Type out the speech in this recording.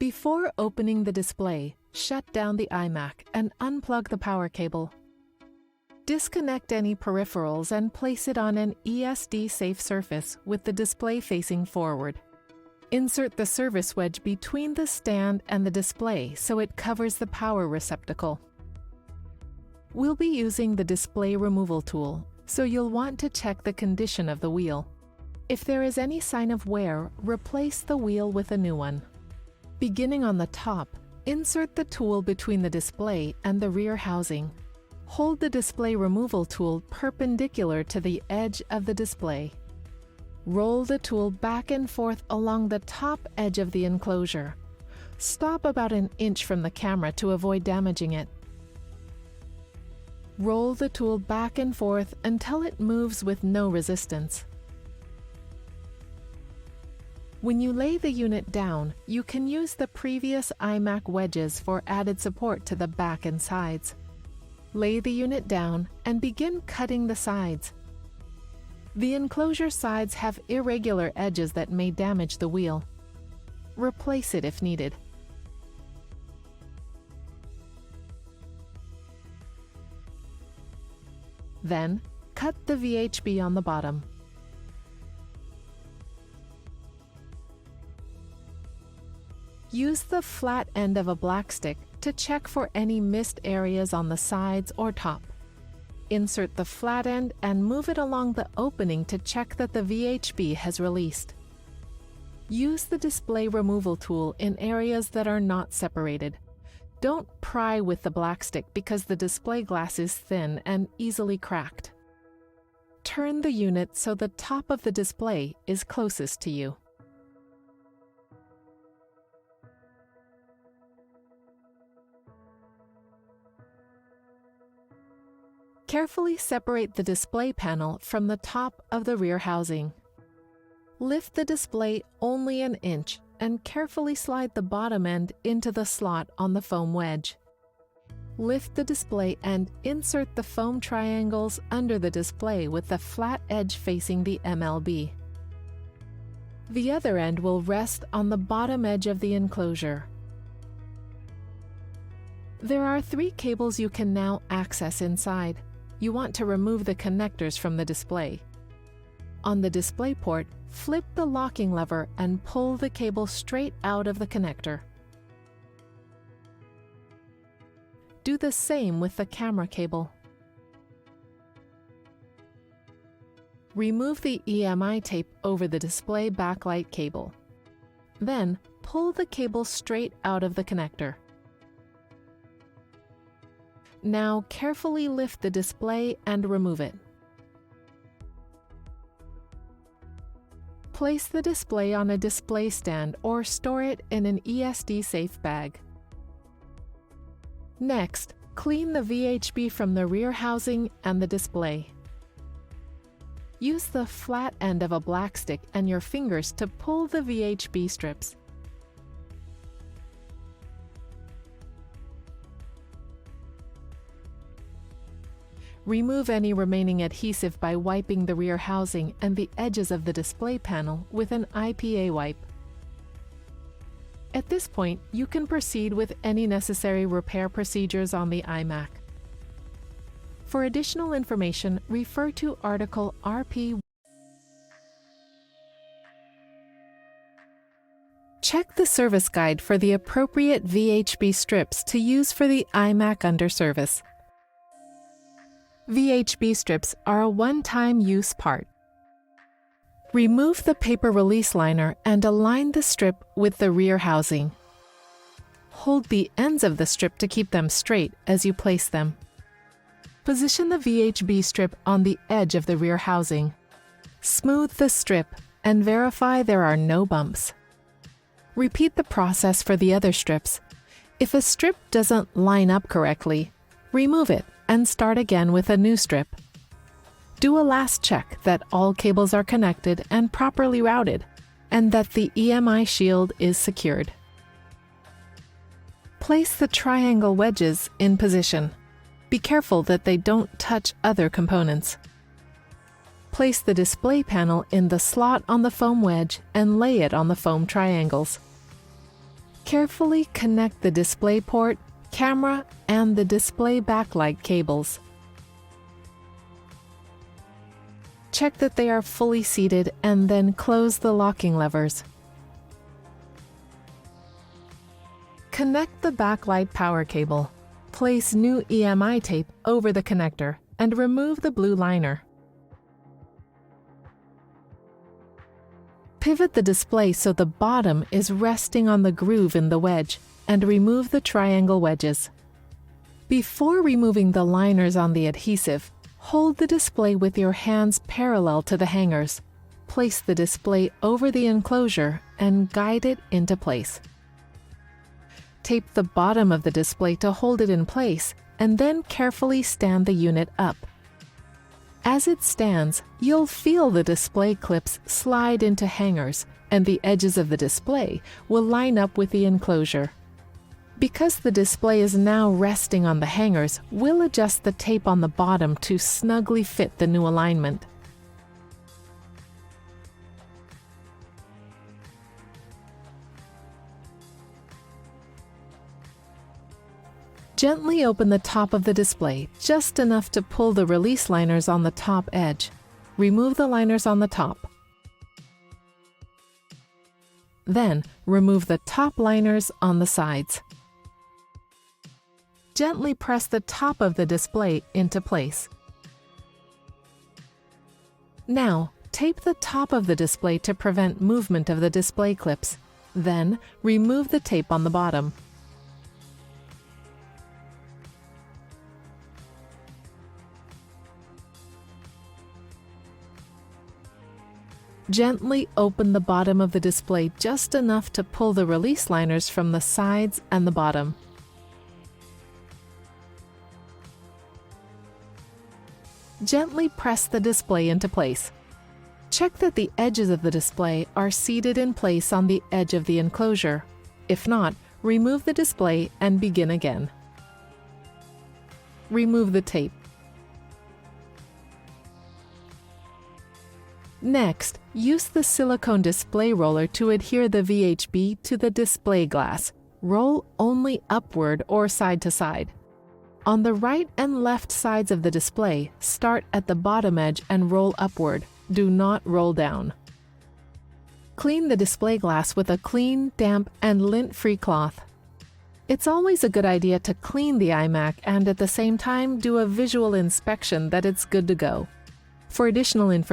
Before opening the display, shut down the iMac and unplug the power cable. Disconnect any peripherals and place it on an ESD-safe surface with the display facing forward. Insert the service wedge between the stand and the display so it covers the power receptacle. We'll be using the display removal tool, so you'll want to check the condition of the wheel. If there is any sign of wear, replace the wheel with a new one. Beginning on the top, insert the tool between the display and the rear housing. Hold the display removal tool perpendicular to the edge of the display. Roll the tool back and forth along the top edge of the enclosure. Stop about an inch from the camera to avoid damaging it. Roll the tool back and forth until it moves with no resistance. When you lay the unit down, you can use the previous iMac wedges for added support to the back and sides. Lay the unit down and begin cutting the sides. The enclosure sides have irregular edges that may damage the wheel. Replace it if needed. Then, cut the VHB on the bottom. Use the flat end of a black stick to check for any missed areas on the sides or top. Insert the flat end and move it along the opening to check that the VHB has released. Use the display removal tool in areas that are not separated. Don't pry with the black stick because the display glass is thin and easily cracked. Turn the unit so the top of the display is closest to you. Carefully separate the display panel from the top of the rear housing. Lift the display only an inch and carefully slide the bottom end into the slot on the foam wedge. Lift the display and insert the foam triangles under the display with the flat edge facing the MLB. The other end will rest on the bottom edge of the enclosure. There are 3 cables you can now access inside. You want to remove the connectors from the display. On the display port, flip the locking lever and pull the cable straight out of the connector. Do the same with the camera cable. Remove the EMI tape over the display backlight cable. Then, pull the cable straight out of the connector. Now carefully lift the display and remove it. Place the display on a display stand or store it in an ESD-safe bag. Next, clean the VHB from the rear housing and the display. Use the flat end of a black stick and your fingers to pull the VHB strips. Remove any remaining adhesive by wiping the rear housing and the edges of the display panel with an IPA wipe. At this point, you can proceed with any necessary repair procedures on the iMac. For additional information, refer to article RP. Check the service guide for the appropriate VHB strips to use for the iMac under service. VHB strips are a one-time use part. Remove the paper release liner and align the strip with the rear housing. Hold the ends of the strip to keep them straight as you place them. Position the VHB strip on the edge of the rear housing. Smooth the strip and verify there are no bumps. Repeat the process for the other strips. If a strip doesn't line up correctly, remove it and start again with a new strip. Do a last check that all cables are connected and properly routed, and that the EMI shield is secured. Place the triangle wedges in position. Be careful that they don't touch other components. Place the display panel in the slot on the foam wedge and lay it on the foam triangles. Carefully connect the display port, camera, and the display backlight cables. Check that they are fully seated and then close the locking levers. Connect the backlight power cable. Place new EMI tape over the connector and remove the blue liner. Pivot the display so the bottom is resting on the groove in the wedge and remove the triangle wedges. Before removing the liners on the adhesive, hold the display with your hands parallel to the hangers. Place the display over the enclosure and guide it into place. Tape the bottom of the display to hold it in place and then carefully stand the unit up. As it stands, you'll feel the display clips slide into hangers and the edges of the display will line up with the enclosure. Because the display is now resting on the hangers, we'll adjust the tape on the bottom to snugly fit the new alignment. Gently open the top of the display, just enough to pull the release liners on the top edge. Remove the liners on the top. Then, remove the top liners on the sides. Gently press the top of the display into place. Now, tape the top of the display to prevent movement of the display clips. Then, remove the tape on the bottom. Gently open the bottom of the display just enough to pull the release liners from the sides and the bottom. Gently press the display into place. Check that the edges of the display are seated in place on the edge of the enclosure. If not, remove the display and begin again. Remove the tape. Next, use the silicone display roller to adhere the VHB to the display glass. Roll only upward or side to side. On the right and left sides of the display, start at the bottom edge and roll upward. Do not roll down. Clean the display glass with a clean, damp, and lint-free cloth. It's always a good idea to clean the iMac and at the same time do a visual inspection that it's good to go. For additional information,